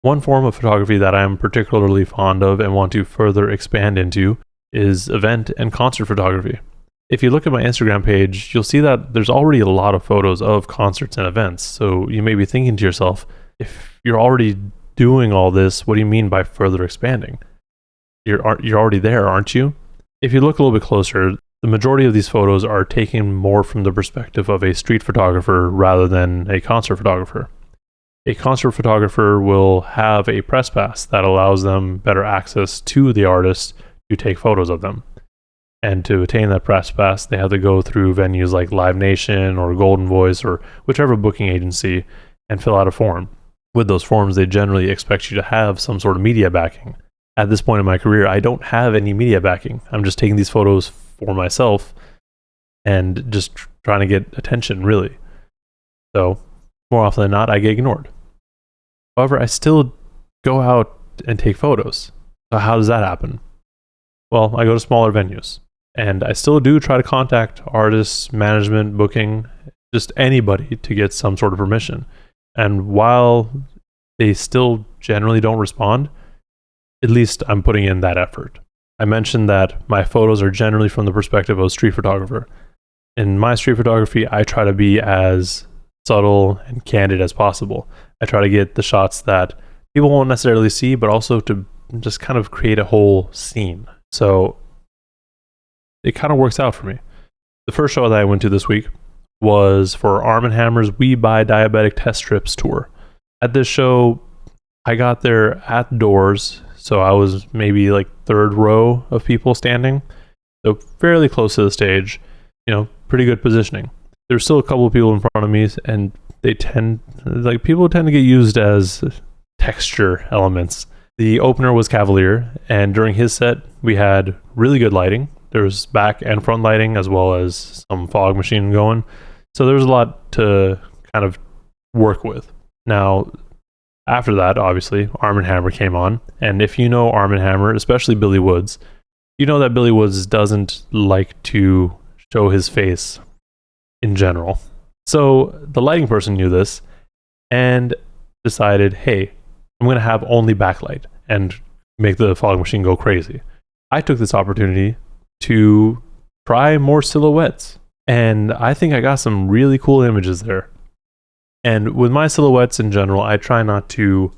One form of photography that I'm particularly fond of and want to further expand into is event and concert photography. If you look at my Instagram page, you'll see that there's already a lot of photos of concerts and events. So you may be thinking to yourself, if you're already doing all this, what do you mean by further expanding? You're already there, aren't you? If you look a little bit closer, the majority of these photos are taken more from the perspective of a street photographer rather than a concert photographer. A concert photographer will have a press pass that allows them better access to the artist to take photos of them. And to attain that press pass, they have to go through venues like Live Nation or Golden Voice or whichever booking agency and fill out a form. With those forms, they generally expect you to have some sort of media backing. At this point in my career, I don't have any media backing. I'm just taking these photos for myself and just trying to get attention, really. So, more often than not, I get ignored. However, I still go out and take photos. So how does that happen? Well, I go to smaller venues. And I still do try to contact artists, management, booking, just anybody to get some sort of permission. And while they still generally don't respond, at least I'm putting in that effort. I mentioned that my photos are generally from the perspective of a street photographer. In my street photography, I try to be as subtle and candid as possible. I try to get the shots that people won't necessarily see, but also to just kind of create a whole scene. So it kind of works out for me. The first show that I went to this week was for Arm & Hammer's We Buy Diabetic Test Strips tour. At this show, I got there at doors, so I was maybe like third row of people standing, so fairly close to the stage, pretty good positioning. There's still a couple of people in front of me, and people tend to get used as texture elements. The opener was Cavalier, and during his set, we had really good lighting. There was back and front lighting, as well as some fog machine going. So there was a lot to kind of work with. Now, after that, obviously, Arm & Hammer came on. And if you know Arm & Hammer, especially Billy Woods, you know that Billy Woods doesn't like to show his face in general. So the lighting person knew this and decided, hey, I'm going to have only backlight and make the fog machine go crazy. I took this opportunity to try more silhouettes, and I think I got some really cool images there. And with my silhouettes in general, I try not to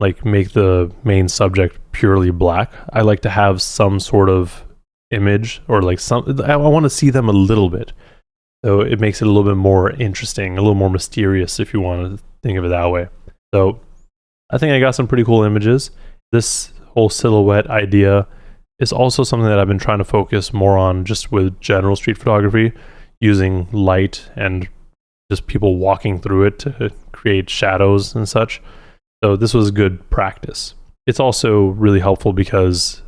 make the main subject purely black. I like to have some sort of image, or I want to see them a little bit. So it makes it a little bit more interesting, a little more mysterious, if you want to think of it that way. So I think I got some pretty cool images. This whole silhouette idea is also something that I've been trying to focus more on just with general street photography, using light and just people walking through it to create shadows and such. So this was good practice. It's also really helpful because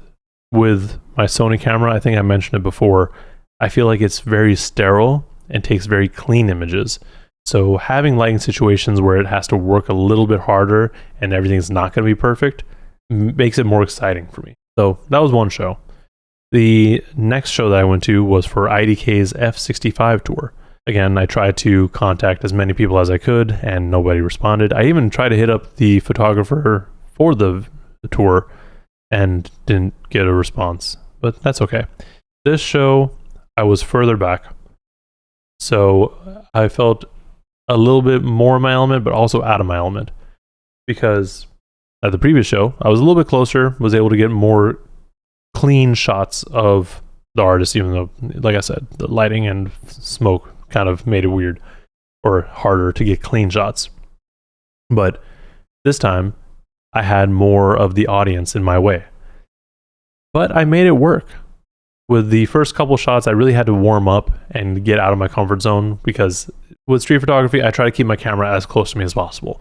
with my Sony camera, I think I mentioned it before, I feel like it's very sterile and takes very clean images. So having lighting situations where it has to work a little bit harder and everything's not going to be perfect makes it more exciting for me. So that was one show. The next show that I went to was for IDK's F65 tour. Again, I tried to contact as many people as I could and nobody responded. I even tried to hit up the photographer for the tour and didn't get a response, but that's okay. This show, I was further back, so I felt a little bit more in my element, but also out of my element, because at the previous show, I was a little bit closer, was able to get more clean shots of the artist, even though, like I said, the lighting and smoke kind of made it weird or harder to get clean shots. But this time, I had more of the audience in my way. But I made it work. With the first couple shots, I really had to warm up and get out of my comfort zone, because with street photography, I try to keep my camera as close to me as possible.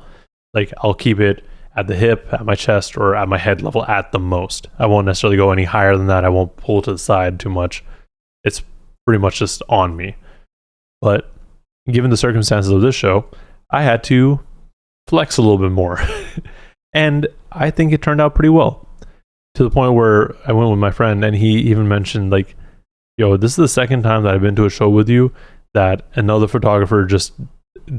I'll keep it at the hip, at my chest, or at my head level at the most. I won't necessarily go any higher than that. I won't pull to the side too much. It's pretty much just on me. But given the circumstances of this show, I had to flex a little bit more. And I think it turned out pretty well. To the point where I went with my friend and he even mentioned, yo, this is the second time that I've been to a show with you that another photographer just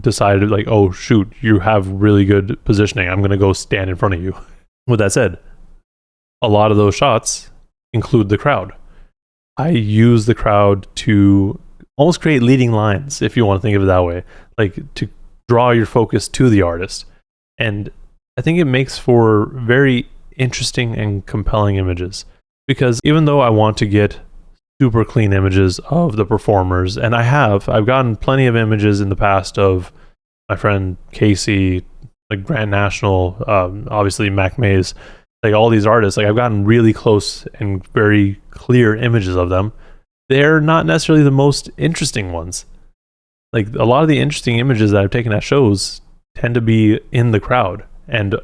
decided like, oh shoot, you have really good positioning, I'm gonna go stand in front of you. With that said, a lot of those shots include the crowd. I use the crowd to almost create leading lines, if you want to think of it that way, like to draw your focus to the artist. And I think it makes for very interesting and compelling images, because even though I want to get super clean images of the performers, and I've gotten plenty of images in the past of my friend Casey, like Grand National, obviously Mac Mays, like all these artists, like I've gotten really close and very clear images of them. They're not necessarily the most interesting ones. Like a lot of the interesting images that I've taken at shows tend to be in the crowd and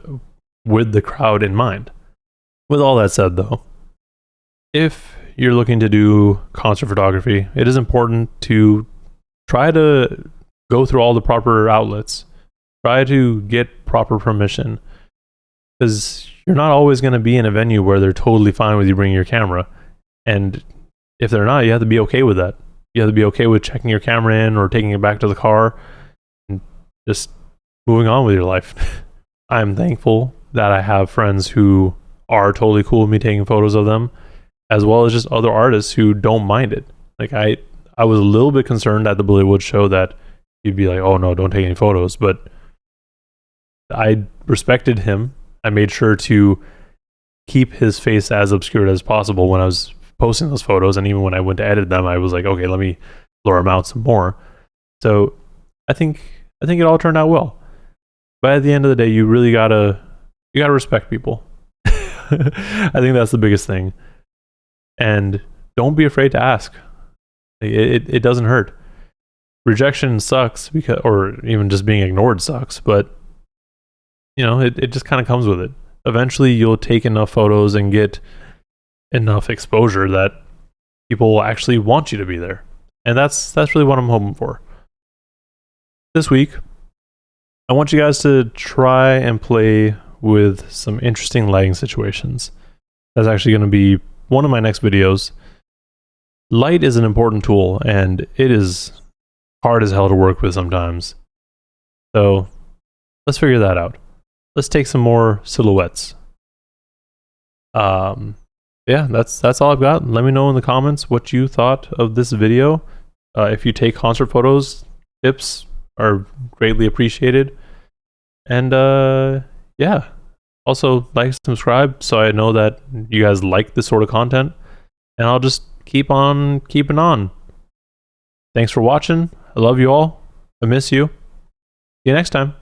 with the crowd in mind. With all that said though, if you're looking to do concert photography, it is important to try to go through all the proper outlets. Try to get proper permission, because you're not always going to be in a venue where they're totally fine with you bringing your camera. And if they're not, you have to be okay with that. You have to be okay with checking your camera in or taking it back to the car and just moving on with your life. I'm thankful that I have friends who are totally cool with me taking photos of them, as well as just other artists who don't mind it. Like I was a little bit concerned at the Billy Woods show that he'd be like, oh no, don't take any photos. But I respected him. I made sure to keep his face as obscured as possible when I was posting those photos. And even when I went to edit them, I was like, okay, let me blur them out some more. So I think it all turned out well. But at the end of the day, you really gotta respect people. I think that's the biggest thing. And don't be afraid to ask. It doesn't hurt. Rejection sucks, because, or even just being ignored sucks, but you know, it just kind of comes with it. Eventually you'll take enough photos and get enough exposure that people will actually want you to be there. And that's really what I'm hoping for. This week, I want you guys to try and play with some interesting lighting situations. That's actually going to be one of my next videos. Light is an important tool, and it is hard as hell to work with sometimes. So let's figure that out. Let's take some more silhouettes. Yeah, that's all I've got. Let me know in the comments what you thought of this video. If you take concert photos, tips are greatly appreciated. And yeah, also like, subscribe, so I know that you guys like this sort of content, and I'll just keep on keeping on. Thanks for watching. I love you all. I miss you. See you next time.